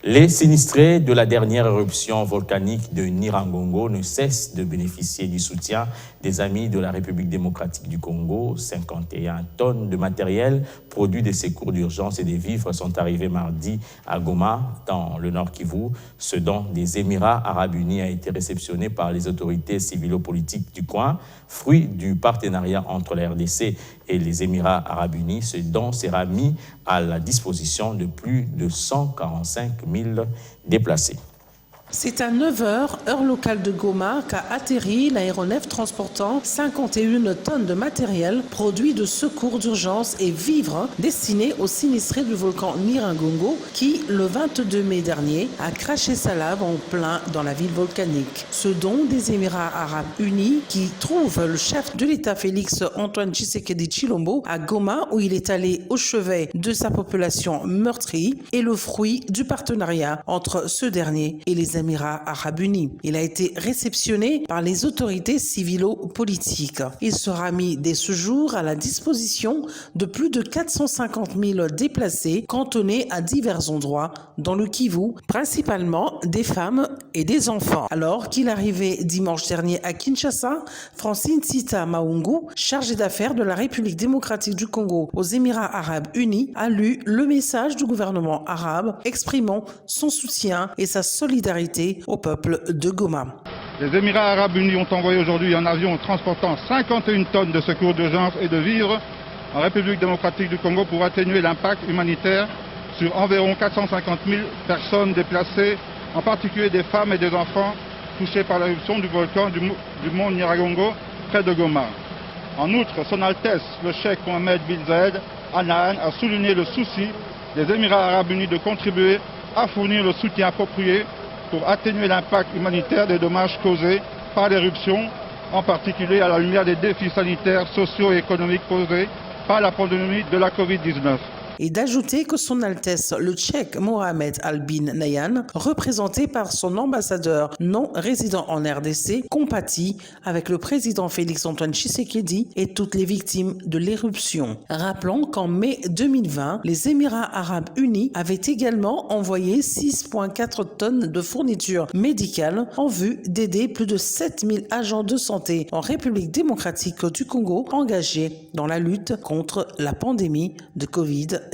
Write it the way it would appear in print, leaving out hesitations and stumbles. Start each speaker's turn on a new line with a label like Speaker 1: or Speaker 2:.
Speaker 1: Les sinistrés de la dernière éruption volcanique de Nyiragongo ne cessent de bénéficier du soutien des amis de la République démocratique du Congo. 51 tonnes de matériel, produits de secours d'urgence et des vivres sont arrivés mardi à Goma, dans le Nord Kivu. Ce don des Émirats arabes unis a été réceptionné par les autorités civilo-politiques du coin, fruit du partenariat entre la RDC et les Émirats arabes unis. Ce don sera mis à la disposition de plus de 145 000 déplacés.
Speaker 2: C'est à 9 h, heure locale de Goma, qu'a atterri l'aéronef transportant 51 tonnes de matériel, produits de secours d'urgence et vivres destinés aux sinistrés du volcan Nyiragongo qui, le 22 mai dernier, a craché sa lave en plein dans la ville volcanique. Ce don des Émirats arabes unis, qui trouve le chef de l'État Félix Antoine Tshisekedi Tshilombo à Goma, où il est allé au chevet de sa population meurtrie, est le fruit du partenariat entre ce dernier et les Émirats arabes unis. Il a été réceptionné par les autorités civilo-politiques. Il sera mis dès ce jour à la disposition de plus de 450 000 déplacés cantonnés à divers endroits dans le Kivu, principalement des femmes et des enfants. Alors qu'il arrivait dimanche dernier à Kinshasa, Francine Sita Maungu, chargée d'affaires de la République démocratique du Congo aux Émirats arabes unis, a lu le message du gouvernement arabe exprimant son soutien et sa solidarité au peuple de Goma.
Speaker 3: Les Émirats arabes unis ont envoyé aujourd'hui un avion transportant 51 tonnes de secours d'urgence et de vivres en République démocratique du Congo pour atténuer l'impact humanitaire sur environ 450 000 personnes déplacées, en particulier des femmes et des enfants touchés par l'éruption du volcan du mont Nyiragongo près de Goma. En outre, Son Altesse, le cheikh Mohamed bin Zayed Al Nahyan, a souligné le souci des Émirats arabes unis de contribuer à fournir le soutien approprié pour atténuer l'impact humanitaire des dommages causés par l'éruption, en particulier à la lumière des défis sanitaires, sociaux et économiques posés par la pandémie de la Covid-19.
Speaker 2: Et d'ajouter que son Altesse, le Cheikh Mohamed Al bin Nahyan, représenté par son ambassadeur non résident en RDC, compatit avec le président Félix Antoine Tshisekedi et toutes les victimes de l'éruption. Rappelons qu'en mai 2020, les Émirats arabes unis avaient également envoyé 6,4 tonnes de fournitures médicales en vue d'aider plus de 7000 agents de santé en République démocratique du Congo engagés dans la lutte contre la pandémie de Covid-19.